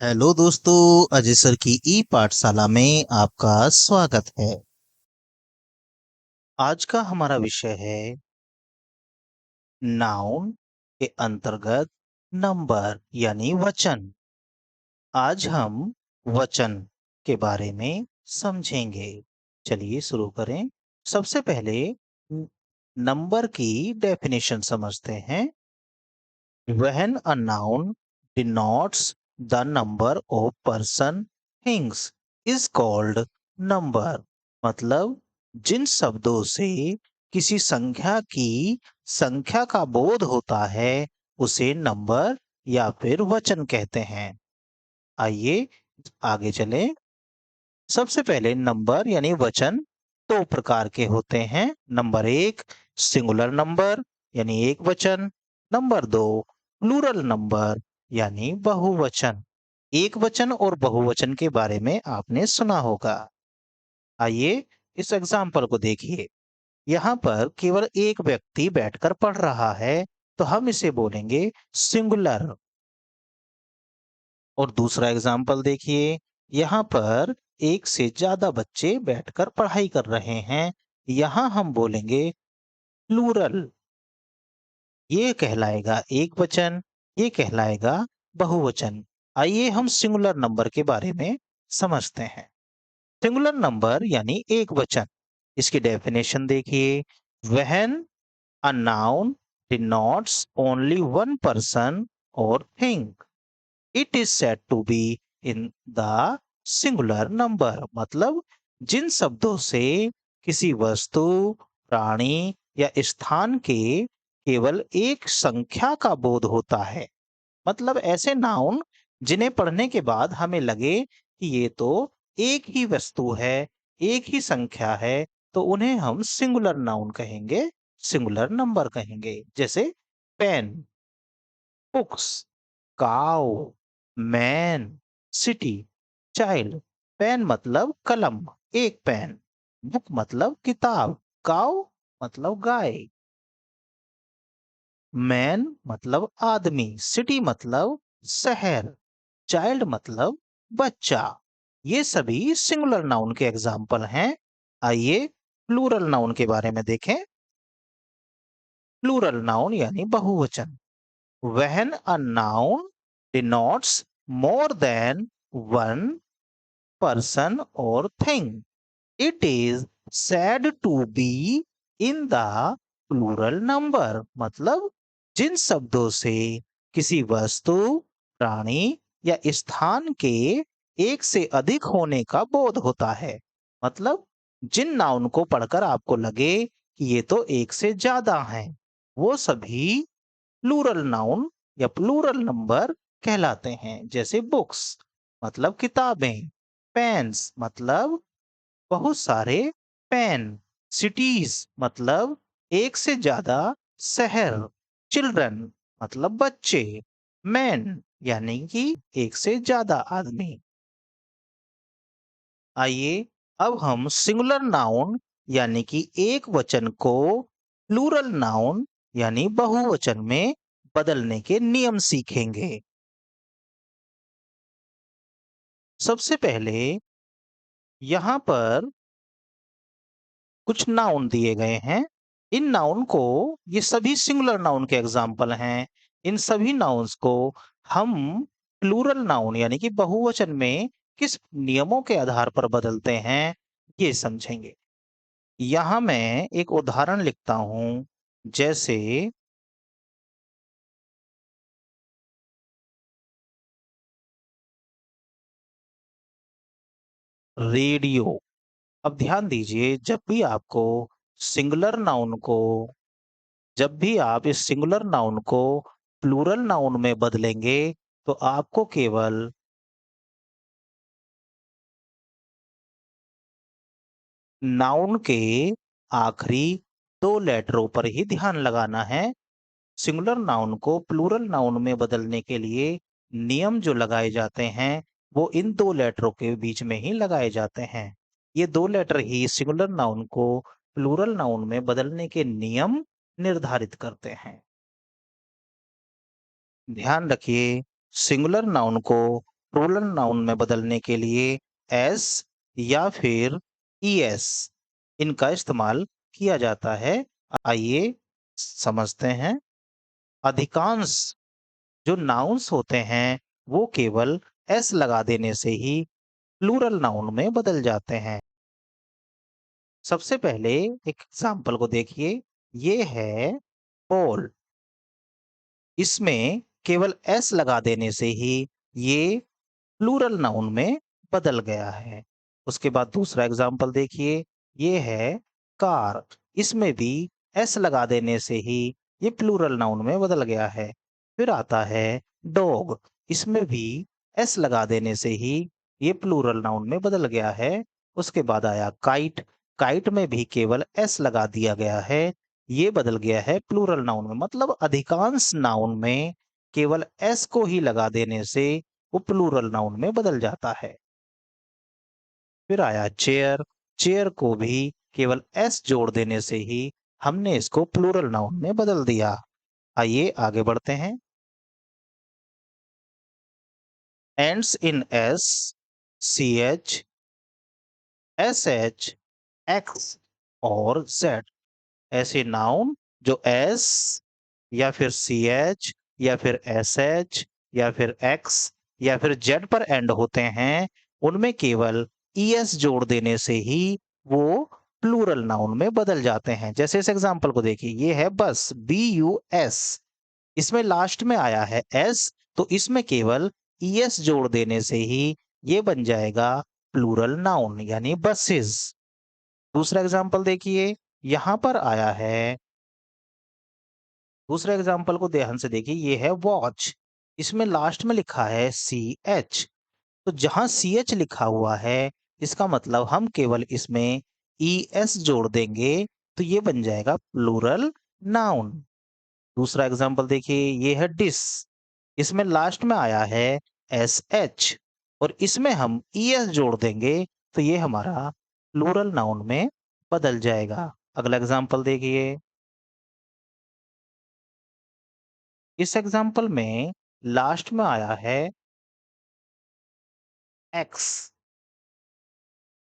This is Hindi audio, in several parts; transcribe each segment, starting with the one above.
हेलो दोस्तों, अजय सर की ई पाठशाला में आपका स्वागत है। आज का हमारा विषय है नाउन के अंतर्गत नंबर यानी वचन। आज हम वचन के बारे में समझेंगे। चलिए शुरू करें। सबसे पहले न- नंबर की डेफिनेशन समझते हैं। When a noun denotes the number of person, things is called number। मतलब जिन शब्दों से किसी संख्या की संख्या का बोध होता है उसे नंबर या फिर वचन कहते हैं। आइए आगे चलें। सबसे पहले नंबर यानी वचन दो प्रकार के होते हैं। नंबर एक सिंगुलर नंबर यानी एक वचन। नंबर दो प्लूरल नंबर यानी बहुवचन। एक वचन और बहुवचन के बारे में आपने सुना होगा। आइए इस एग्जाम्पल को देखिए। यहाँ पर केवल एक व्यक्ति बैठकर पढ़ रहा है तो हम इसे बोलेंगे सिंगुलर। और दूसरा एग्जाम्पल देखिए। यहाँ पर एक से ज्यादा बच्चे बैठकर पढ़ाई कर रहे हैं। यहाँ हम बोलेंगे प्लूरल। ये कहलाएगा एक वचन, ये कहलाएगा बहुवचन। आइए हम सिंगुलर नंबर के बारे में समझते हैं। सिंगुलर नंबर यानी एक वचन। इसकी डेफिनेशन देखिए। When a noun denotes only one person or thing, it is said to be in the singular number। मतलब जिन शब्दों से किसी वस्तु, प्राणी या स्थान के केवल एक संख्या का बोध होता है। मतलब ऐसे नाउन जिन्हें पढ़ने के बाद हमें लगे कि ये तो एक ही वस्तु है, एक ही संख्या है, तो उन्हें हम सिंगुलर नाउन कहेंगे, सिंगुलर नंबर कहेंगे। जैसे pen, books, cow, man, city, child. Pen मतलब कलम, एक पेन। बुक मतलब किताब, काउ मतलब गाय, मैन मतलब आदमी, सिटी मतलब शहर, चाइल्ड मतलब बच्चा। ये सभी सिंगुलर नाउन के एग्जाम्पल हैं। आइए प्लूरल नाउन के बारे में देखें। प्लूरल नाउन यानी बहुवचन। When a noun denotes more than one person or thing, it is said to be in the plural number। मतलब जिन शब्दों से किसी वस्तु, प्राणी या स्थान के एक से अधिक होने का बोध होता है। मतलब जिन नाउन को पढ़कर आपको लगे कि ये तो एक से ज्यादा हैं, वो सभी प्लूरल नाउन या प्लूरल नंबर कहलाते हैं। जैसे बुक्स मतलब किताबें, पेन्स मतलब बहुत सारे पेन, सिटीज मतलब एक से ज्यादा शहर, चिल्ड्रन मतलब बच्चे, मैन यानी कि एक से ज्यादा आदमी। आइए अब हम सिंगुलर नाउन यानी कि एक वचन को प्लूरल नाउन यानी बहुवचन में बदलने के नियम सीखेंगे। सबसे पहले यहाँ पर कुछ नाउन दिए गए हैं। इन नाउन को, ये सभी सिंगुलर नाउन के एग्जाम्पल हैं। इन सभी नाउन्स को हम प्लूरल नाउन यानी कि बहुवचन में किस नियमों के आधार पर बदलते हैं, ये समझेंगे। यहाँ मैं एक उदाहरण लिखता हूं। जैसे रेडियो। अब ध्यान दीजिए, सिंगुलर नाउन को जब भी आप इस सिंगुलर नाउन को प्लूरल नाउन में बदलेंगे तो आपको केवल नाउन के आखिरी दो लेटरों पर ही ध्यान लगाना है। सिंगुलर नाउन को प्लूरल नाउन में बदलने के लिए नियम जो लगाए जाते हैं वो इन दो लेटरों के बीच में ही लगाए जाते हैं। ये दो लेटर ही सिंगुलर नाउन को प्लूरल नाउन में बदलने के नियम निर्धारित करते हैं। ध्यान रखिए, सिंगुलर नाउन को प्लूरल नाउन में बदलने के लिए एस या फिर ईएस इनका इस्तेमाल किया जाता है। आइए समझते हैं। अधिकांश जो नाउन्स होते हैं वो केवल एस लगा देने से ही प्लूरल नाउन में बदल जाते हैं। सबसे पहले एक एग्जाम्पल को देखिए। ये है बॉल। इसमें केवल एस लगा देने से ही ये प्लूरल नाउन में बदल गया है। उसके बाद दूसरा एग्जाम्पल देखिए। ये है कार। इसमें भी एस लगा देने से ही ये प्लूरल नाउन में बदल गया है। फिर आता है डॉग। इसमें भी एस लगा देने से ही ये प्लूरल नाउन में बदल गया है। उसके बाद आया काइट। काइट में भी केवल एस लगा दिया गया है, ये बदल गया है प्लूरल नाउन में। मतलब अधिकांश नाउन में केवल एस को ही लगा देने से वो प्लूरल नाउन में बदल जाता है। फिर आया चेयर। चेयर को भी केवल एस जोड़ देने से ही हमने इसको प्लूरल नाउन में बदल दिया। आइए आगे बढ़ते हैं। Ends in S, C H, S H, X और जेड ऐसे नाउन जो एस या फिर सी एच या फिर एस एच या फिर एक्स या फिर जेड पर एंड होते हैं, उनमें केवल ईएस जोड़ देने से ही वो प्लूरल नाउन में बदल जाते हैं। जैसे इस एग्जांपल को देखिए। ये है बस, BUS। इसमें लास्ट में आया है एस, तो इसमें केवल ईएस जोड़ देने से ही ये बन जाएगा प्लूरल नाउन यानी बसेस। दूसरा एग्जांपल देखिए। यहां पर आया है, दूसरे एग्जाम्पल को ध्यान से देखिए। ये है वॉच। इसमें लास्ट में लिखा है CH। तो जहां CH लिखा हुआ है इसका मतलब हम केवल इसमें ES जोड़ देंगे तो ये बन जाएगा प्लूरल नाउन। दूसरा एग्जाम्पल देखिए। ये है डिस। इसमें लास्ट में आया है SH और इसमें हम ES जोड़ देंगे तो ये हमारा प्लूरल नाउन में बदल जाएगा। अगला एग्जाम्पल देखिए। इस एग्जाम्पल में लास्ट में आया है एक्स।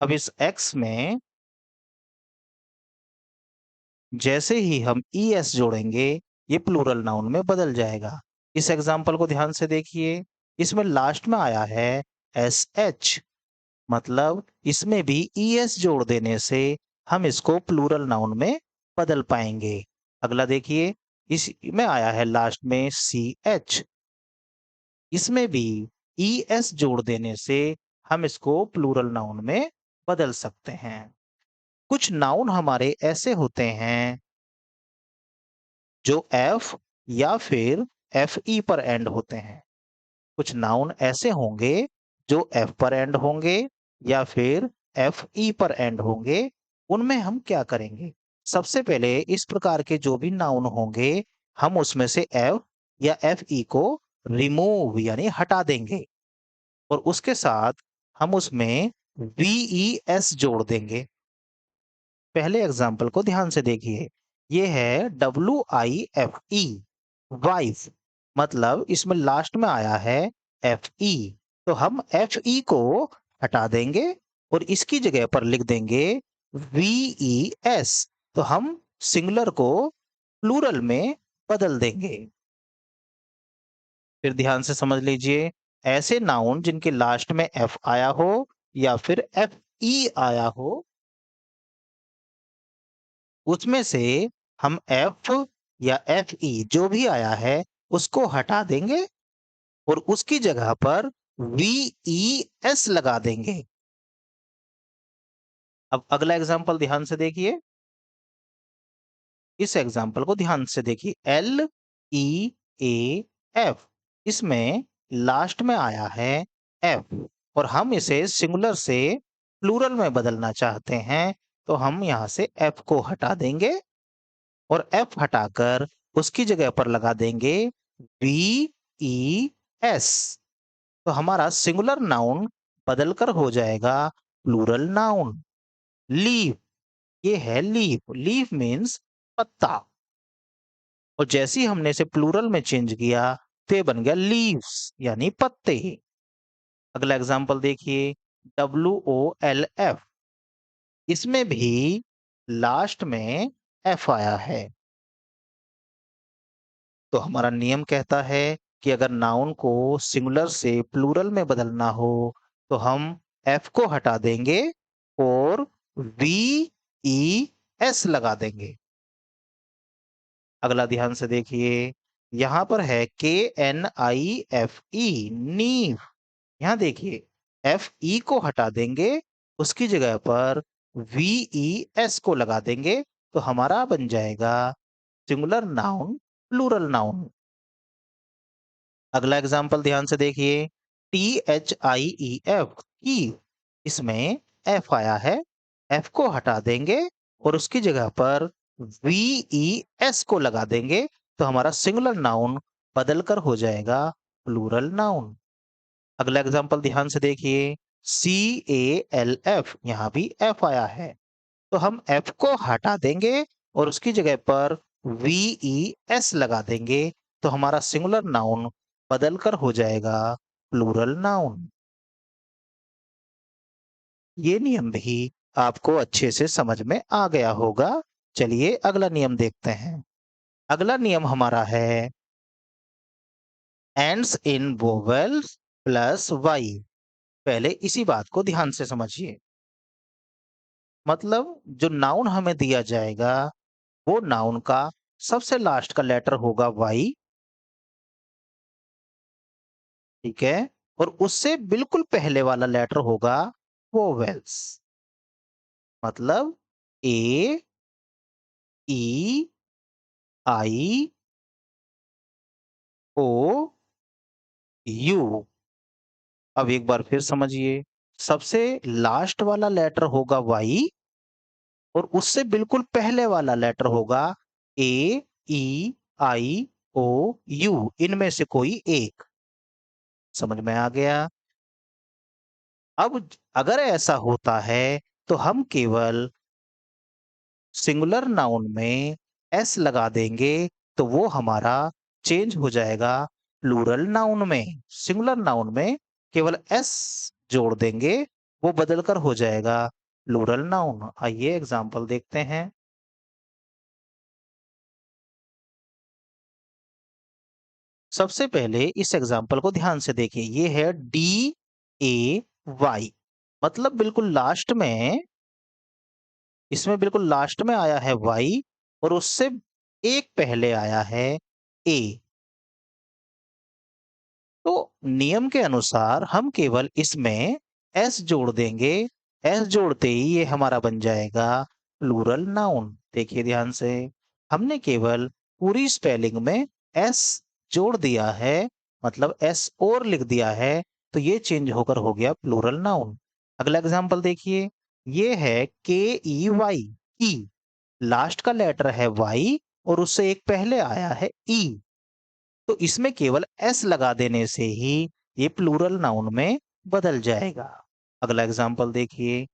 अब इस एक्स में जैसे ही हम ES जोड़ेंगे ये प्लूरल नाउन में बदल जाएगा। इस एग्जाम्पल को ध्यान से देखिए। इसमें लास्ट में आया है SH। मतलब इसमें भी ES जोड़ देने से हम इसको प्लूरल नाउन में बदल पाएंगे। अगला देखिए। इसमें आया है लास्ट में CH। इसमें भी ES जोड़ देने से हम इसको प्लूरल नाउन में बदल सकते हैं। कुछ नाउन हमारे ऐसे होते हैं जो F या फिर FE पर एंड होते हैं। कुछ नाउन ऐसे होंगे जो F पर एंड होंगे या फिर FE पर एंड होंगे। उनमें हम क्या करेंगे? सबसे पहले इस प्रकार के जो भी नाउन होंगे हम उसमें से F या FE को रिमूव यानी हटा देंगे और उसके साथ हम उसमें VES जोड़ देंगे। पहले एग्जाम्पल को ध्यान से देखिए। ये है WIFE, वाइफ। मतलब इसमें लास्ट में आया है FE। तो हम FE को हटा देंगे और इसकी जगह पर लिख देंगे VES। तो हम सिंगुलर को प्लूरल में बदल देंगे। फिर ध्यान से समझ लीजिए। ऐसे नाउन जिनके लास्ट में F आया हो या फिर FE आया हो, उसमें से हम F या FE जो भी आया है उसको हटा देंगे और उसकी जगह पर VES लगा देंगे। अब अगला एग्जांपल ध्यान से देखिए। इस एग्जांपल को ध्यान से देखिए। LEAF। इसमें लास्ट में आया है F और हम इसे सिंगुलर से प्लूरल में बदलना चाहते हैं, तो हम यहां से F को हटा देंगे और F हटाकर उसकी जगह पर लगा देंगे VES। तो हमारा सिंगुलर नाउन बदलकर हो जाएगा प्लूरल नाउन। लीफ। ये है लीफ। लीफ मीन्स पत्ता। और जैसे ही हमने इसे प्लूरल में चेंज किया तो ये बन गया लीव्स यानी पत्ते। अगला एग्जाम्पल देखिए, WOLF, इसमें भी लास्ट में F आया है। तो हमारा नियम कहता है कि अगर नाउन को सिंगुलर से प्लूरल में बदलना हो तो हम F को हटा देंगे और VES लगा देंगे। अगला ध्यान से देखिए, यहाँ पर है KNIFE, नीव। यहाँ देखिए, FE को हटा देंगे, उसकी जगह पर VES को लगा देंगे, तो हमारा बन जाएगा सिंगुलर नाउन प्लूरल नाउन। अगला एग्जाम्पल ध्यान से देखिए, THIEF, की, इसमें F आया है, F को हटा देंगे और उसकी जगह पर VES को लगा देंगे, तो हमारा सिंगुलर नाउन बदलकर हो जाएगा प्लूरल नाउन। अगला एग्जाम्पल ध्यान से देखिए, CALF, यहाँ भी F आया है, तो हम F को हटा देंगे और उसकी जगह पर VES लगा देंगे, तो हमारा सिंगुलर नाउन बदलकर हो जाएगा प्लूरल नाउन। ये नियम भी आपको अच्छे से समझ में आ गया होगा। चलिए अगला नियम देखते हैं। अगला नियम हमारा है ends in vowels plus Y. पहले इसी बात को ध्यान से समझिए। मतलब जो नाउन हमें दिया जाएगा वो नाउन का सबसे लास्ट का लेटर होगा वाई, ठीक है, और उससे बिल्कुल पहले वाला लेटर होगा वोवेल्स। मतलब ए, ई, आई, ओ, यू। अब एक बार फिर समझिए, सबसे लास्ट वाला लेटर होगा वाई और उससे बिल्कुल पहले वाला लेटर होगा ए, ई, आई, ओ, यू, इनमें से कोई एक। समझ में आ गया? अब अगर ऐसा होता है तो हम केवल सिंगुलर नाउन में एस लगा देंगे, तो वो हमारा चेंज हो जाएगा प्लूरल नाउन में। सिंगुलर नाउन में केवल एस जोड़ देंगे, वो बदलकर हो जाएगा प्लूरल नाउन। आइए एग्जांपल देखते हैं। सबसे पहले इस एग्जांपल को ध्यान से देखिए, ये है DAY, मतलब बिल्कुल लास्ट में, इसमें बिल्कुल लास्ट में आया है वाई और उससे एक पहले आया है ए। तो नियम के अनुसार हम केवल इसमें एस जोड़ देंगे, एस जोड़ते ही ये हमारा बन जाएगा प्लूरल नाउन। देखिए ध्यान से, हमने केवल पूरी स्पेलिंग में एस जोड़ दिया है, मतलब एस और लिख दिया है, तो ये चेंज होकर हो गया प्लूरल नाउन। अगला एग्जांपल देखिए, ये है KEY, की, लास्ट का लेटर है वाई और उससे एक पहले आया है ई, तो इसमें केवल एस लगा देने से ही ये प्लूरल नाउन में बदल जाएगा। अगला एग्जांपल देखिए,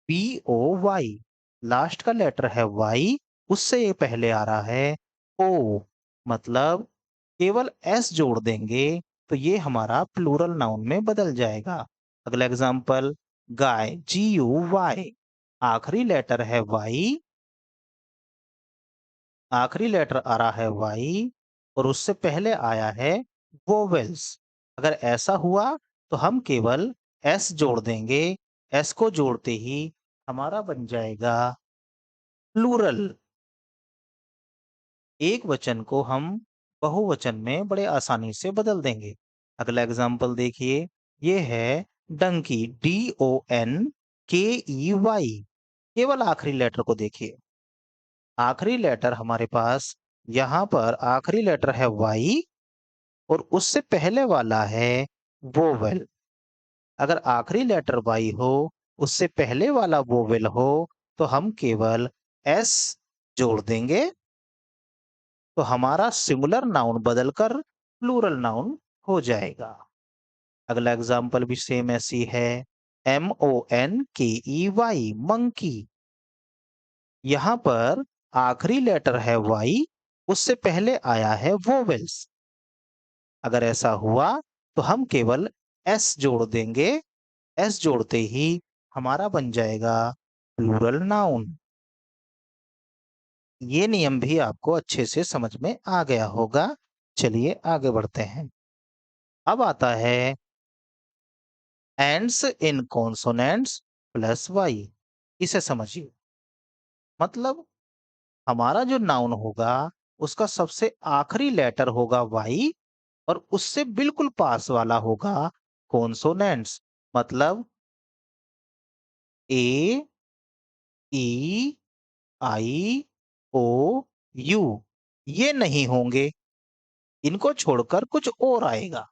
POY, लास्ट का लेटर है वाई, उससे ये पहले आ रहा है ओ, मतलब केवल एस जोड़ देंगे तो ये हमारा प्लूरल नाउन में बदल जाएगा। अगला एग्जांपल, गाय, GUY, आखिरी लेटर है वाई, आखिरी लेटर आ रहा है वाई और उससे पहले आया है वोवेल्स। अगर ऐसा हुआ तो हम केवल एस जोड़ देंगे, एस को जोड़ते ही हमारा बन जाएगा प्लूरल। एक वचन को हम बहुवचन में बड़े आसानी से बदल देंगे। अगला एग्जांपल देखिए, ये है डंकी, DONKEY, केवल आखिरी लेटर को देखिए। आखिरी लेटर हमारे पास यहाँ पर आखिरी लेटर है वाई और उससे पहले वाला है वोवेल। अगर आखिरी लेटर वाई हो, उससे पहले वाला वोवेल हो, तो हम केवल एस जोड़ देंगे, तो हमारा सिंगुलर नाउन बदलकर प्लूरल नाउन हो जाएगा। अगला एग्जाम्पल भी सेम ऐसी है, MONKEY, मंकी। यहाँ पर आखिरी लेटर है वाई, उससे पहले आया है वोवेल्स। अगर ऐसा हुआ तो हम केवल एस जोड़ देंगे। एस जोड़ते ही हमारा बन जाएगा प्लूरल नाउन। ये नियम भी आपको अच्छे से समझ में आ गया होगा। चलिए आगे बढ़ते हैं। अब आता है ends in consonants plus Y. इसे समझिए। मतलब हमारा जो नाउन होगा उसका सबसे आखिरी लेटर होगा वाई और उससे बिल्कुल पास वाला होगा कॉन्सोनेंट्स। मतलब ए, ई, आई, ओ, यू ये नहीं होंगे। इनको छोड़कर कुछ और आएगा।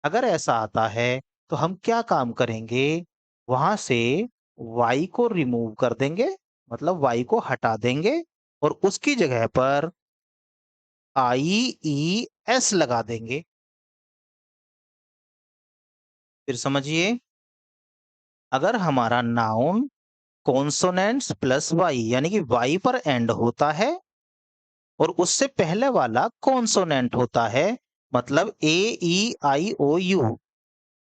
अगर ऐसा आता है तो हम क्या काम करेंगे? वहां से y को रिमूव कर देंगे, मतलब y को हटा देंगे और उसकी जगह पर आई ई एस लगा देंगे। फिर समझिए, अगर हमारा नाउन कॉन्सोनेंट्स प्लस वाई यानी कि वाई पर एंड होता है और उससे पहले वाला कॉन्सोनेंट होता है, मतलब ए ई आई ओ you,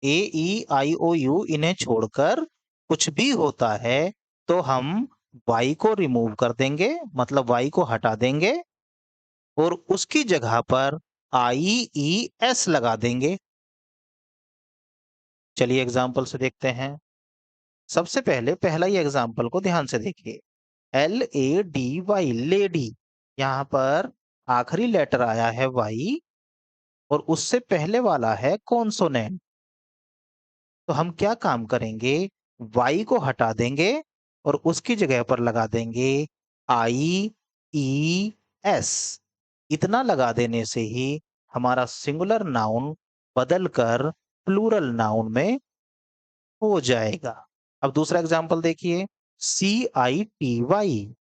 A E I O you इन्हें छोड़कर कुछ भी होता है तो हम वाई को रिमूव कर देंगे, मतलब वाई को हटा देंगे और उसकी जगह पर आई ई एस लगा देंगे। चलिए एग्जाम्पल से देखते हैं। सबसे पहले पहला ही एग्जाम्पल को ध्यान से देखिए। LADY lady. यहाँ पर आखिरी लेटर आया है वाई और उससे पहले वाला है कॉन्सोनेंट। तो हम क्या काम करेंगे? वाई को हटा देंगे और उसकी जगह पर लगा देंगे आई ई एस। इतना लगा देने से ही हमारा सिंगुलर नाउन बदलकर प्लूरल नाउन में हो जाएगा। अब दूसरा एग्जांपल देखिए। CITY।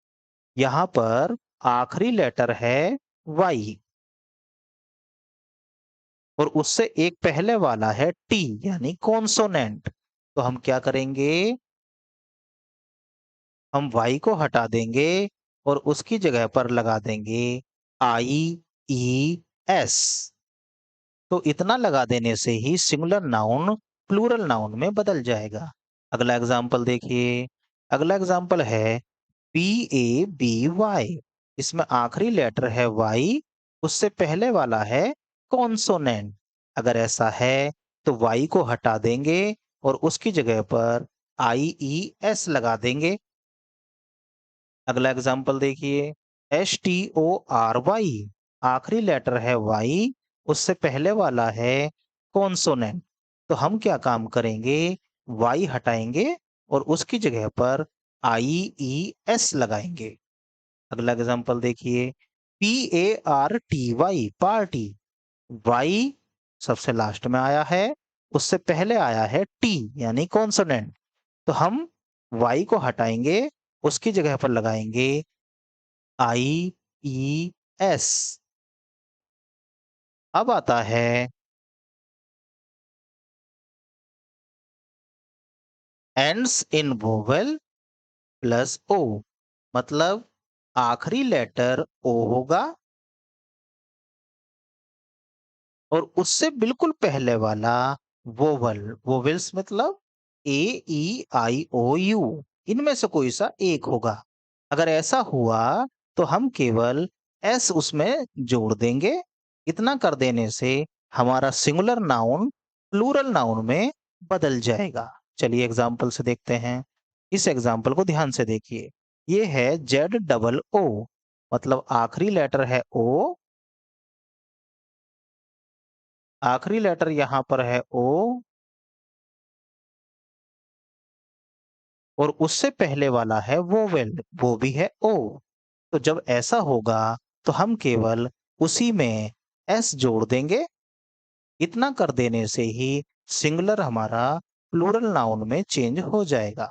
यहाँ पर आखिरी लेटर है वाई और उससे एक पहले वाला है टी यानी कॉन्सोनेंट। तो हम क्या करेंगे? हम वाई को हटा देंगे और उसकी जगह पर लगा देंगे आई ई एस। तो इतना लगा देने से ही सिंगुलर नाउन प्लूरल नाउन में बदल जाएगा। अगला एग्जाम्पल देखिए। अगला एग्जाम्पल है PABY। इसमें आखिरी लेटर है वाई, उससे पहले वाला है कॉन्सोनेंट। अगर ऐसा है तो वाई को हटा देंगे और उसकी जगह पर IES लगा देंगे। अगला एग्जाम्पल देखिए। STORY। आखिरी लेटर है वाई, उससे पहले वाला है कॉन्सोनेंट। तो हम क्या काम करेंगे? वाई हटाएंगे और उसकी जगह पर IES लगाएंगे। अगला एग्जाम्पल देखिए। PARTY party. वाई सबसे लास्ट में आया है, उससे पहले आया है टी यानी कॉन्सोनेंट। तो हम वाई को हटाएंगे, उसकी जगह पर लगाएंगे IES। अब आता है ends in vowel plus O. मतलब आखिरी लेटर ओ होगा और उससे बिल्कुल पहले वाला वोवल। वोवेल्स मतलब AEIOU, इनमें से कोई सा एक होगा। अगर ऐसा हुआ तो हम केवल एस उसमें जोड़ देंगे। इतना कर देने से हमारा सिंगुलर नाउन प्लूरल नाउन में बदल जाएगा। चलिए एग्जाम्पल से देखते हैं। इस एग्जाम्पल को ध्यान से देखिए। ये है ZOO। मतलब आखिरी लेटर है ओ, आखिरी लेटर यहाँ पर है ओ और उससे पहले वाला है वोवेल, वो भी है ओ। तो जब ऐसा होगा तो हम केवल उसी में एस जोड़ देंगे। इतना कर देने से ही सिंगुलर हमारा प्लूरल नाउन में चेंज हो जाएगा।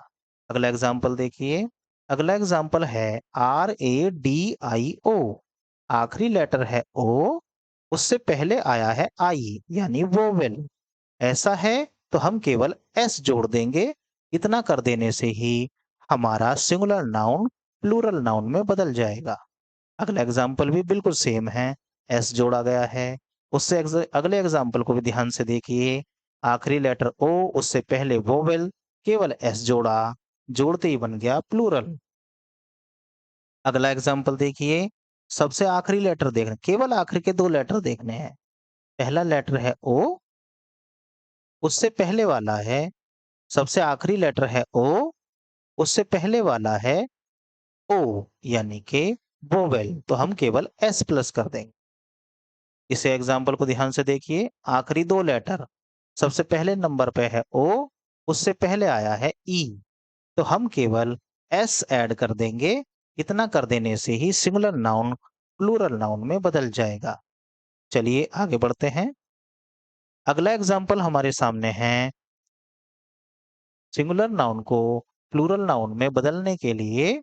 अगला एग्जाम्पल देखिए। अगला एग्जाम्पल है RADIO। आखिरी लेटर है ओ, उससे पहले आया है आई यानी वोवेल। ऐसा है तो हम केवल एस जोड़ देंगे। इतना कर देने से ही हमारा सिंगुलर नाउन प्लूरल नाउन में बदल जाएगा। अगला एग्जाम्पल भी बिल्कुल सेम है, एस जोड़ा गया है। उससे अगले एग्जाम्पल को भी ध्यान से देखिए। आखिरी लेटर ओ, उससे पहले वोवेल, केवल एस जोड़ा, जोड़ते ही बन गया प्लूरल। अगला एग्जाम्पल देखिए, सबसे आखिरी लेटर देखना, केवल आखिर के 2 लेटर देखने हैं। पहला लेटर है ओ, उससे पहले वाला है, सबसे आखिरी लेटर है ओ, उससे पहले वाला है ओ, यानी कि वोवेल, तो हम केवल एस प्लस कर देंगे। इस एग्जाम्पल को ध्यान से देखिए, आखिरी 2 लेटर, सबसे पहले नंबर पे है ओ, उससे पहले आया है ई, तो हम केवल एस ऐड कर देंगे। इतना कर देने से ही सिंगुलर नाउन प्लूरल नाउन में बदल जाएगा। चलिए आगे बढ़ते हैं। अगला एग्जाम्पल हमारे सामने है, सिंगुलर नाउन को प्लूरल नाउन में बदलने के लिए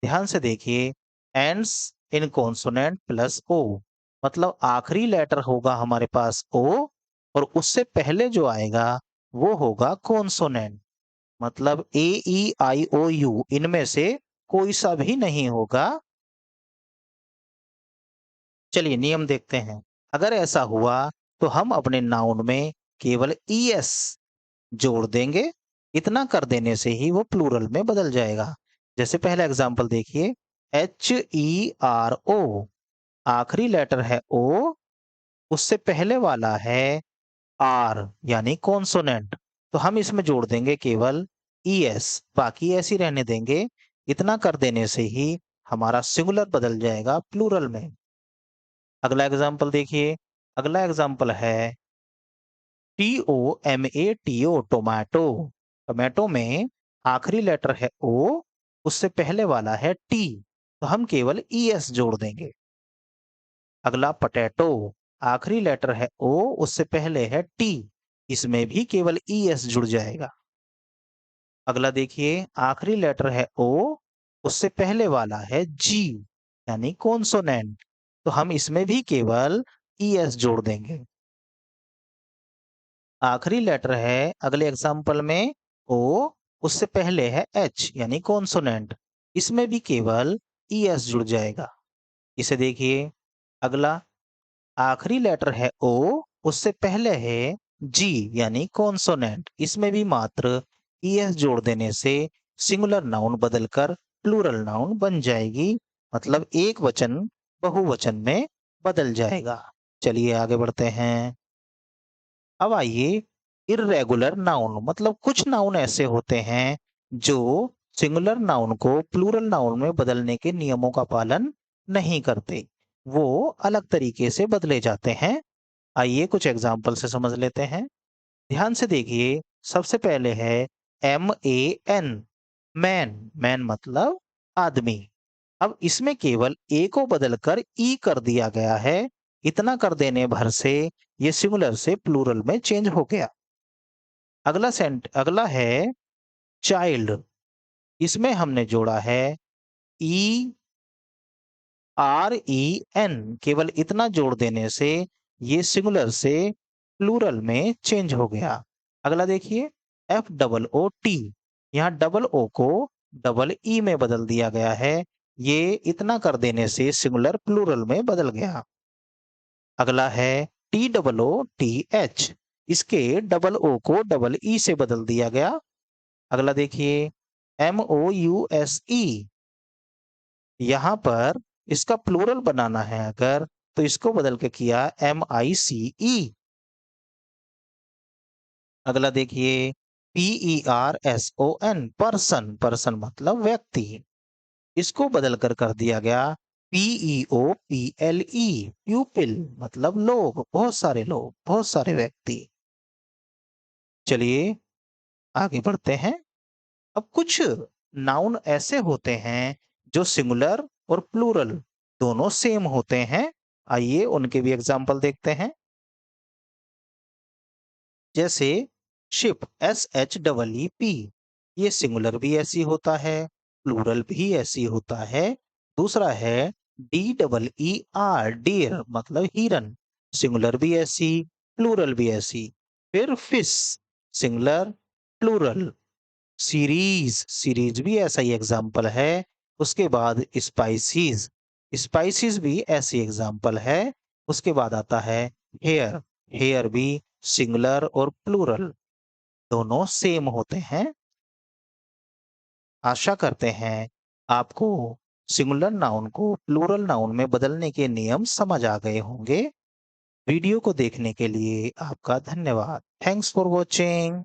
ध्यान से देखिए, ends in consonant plus O, मतलब आखिरी लेटर होगा हमारे पास ओ, और उससे पहले जो आएगा वो होगा कॉन्सोनेंट, मतलब ए ई आई ओ यू, इनमें से कोई सा भी नहीं होगा। चलिए नियम देखते हैं। अगर ऐसा हुआ तो हम अपने नाउन में केवल ईएस जोड़ देंगे। इतना कर देने से ही वो प्लूरल में बदल जाएगा। जैसे पहला एग्जांपल देखिए, HERO, आखिरी लेटर है ओ, उससे पहले वाला है आर, यानी कॉन्सोनेंट, तो हम इसमें जोड़ देंगे केवल ईएस, बाकी ऐसे ही रहने देंगे। इतना कर देने से ही हमारा सिंगुलर बदल जाएगा प्लूरल में। अगला एग्जांपल देखिए, अगला एग्जांपल है TOMATO, टोमेटो। टोमेटो में आखिरी लेटर है ओ, उससे पहले वाला है टी, तो हम केवल ईएस जोड़ देंगे। अगला पोटैटो, आखिरी लेटर है ओ, उससे पहले है टी, इसमें भी केवल ईएस जुड़ जाएगा। अगला देखिए, आखिरी लेटर है ओ, उससे पहले वाला है जी, यानी कॉन्सोनेंट, तो हम इसमें भी केवल ईएस जोड़ देंगे। आखिरी लेटर है अगले एग्जाम्पल में ओ, उससे पहले है एच, यानी कॉन्सोनेंट, इसमें भी केवल ईएस जुड़ जाएगा। इसे देखिए, अगला आखिरी लेटर है ओ, उससे पहले है जी, यानी कॉन्सोनेंट, इसमें भी मात्र ईएस जोड़ देने से सिंगुलर नाउन बदलकर प्लूरल नाउन बन जाएगी, मतलब एक वचन बहुवचन में बदल जाएगा। चलिए आगे बढ़ते हैं। अब आइए, इर्रेगुलर नाउन, मतलब कुछ नाउन ऐसे होते हैं जो सिंगुलर नाउन को प्लूरल नाउन में बदलने के नियमों का पालन नहीं करते, वो अलग तरीके से बदले जाते हैं। आइए कुछ एग्जाम्पल से समझ लेते हैं। ध्यान से देखिए, सबसे पहले है MAN, मैन, मैन मतलब आदमी। अब इसमें केवल ए को बदलकर ई कर दिया गया है। इतना कर देने भर से ये सिंगुलर से प्लूरल में चेंज हो गया। अगला है चाइल्ड, इसमें हमने जोड़ा है EREN, केवल इतना जोड़ देने से ये सिंगुलर से प्लूरल में चेंज हो गया। अगला देखिए, FOOT, यहाँ डबल ओ को डबल ई में बदल दिया गया है। ये इतना कर देने से सिंगुलर प्लूरल में बदल गया। अगला है TOOTH, इसके डबल ओ को डबल ई से बदल दिया गया। अगला देखिए, MOUSE, यहाँ पर इसका प्लूरल बनाना है अगर, तो इसको बदल के किया MICE। अगला देखिए, PERSON, पर्सन, पर्सन मतलब व्यक्ति, इसको बदल कर दिया गया PEOPLE, प्यूपिल, मतलब लोग, बहुत सारे लोग, बहुत सारे व्यक्ति। चलिए आगे बढ़ते हैं। अब कुछ नाउन ऐसे होते हैं जो सिंगुलर और प्लूरल दोनों सेम होते हैं। आइए उनके भी एग्जाम्पल देखते हैं। जैसे शिप, SHEEP, ये सिंगुलर भी ऐसी होता है, प्लूरल भी ऐसी होता है। दूसरा है DEER, डियर मतलब हिरन, सिंगुलर भी ऐसी, प्लूरल भी ऐसी। फिर fish, singular, plural. Series, series भी ऐसा ही एग्जाम्पल है। उसके बाद स्पाइसीज, स्पाइसीज भी ऐसी एग्जाम्पल है। उसके बाद आता है हेयर, हेयर भी सिंगुलर और प्लूरल दोनों सेम होते हैं। आशा करते हैं आपको सिंगुलर नाउन को प्लूरल नाउन में बदलने के नियम समझ आ गए होंगे। वीडियो को देखने के लिए आपका धन्यवाद। Thanks for watching.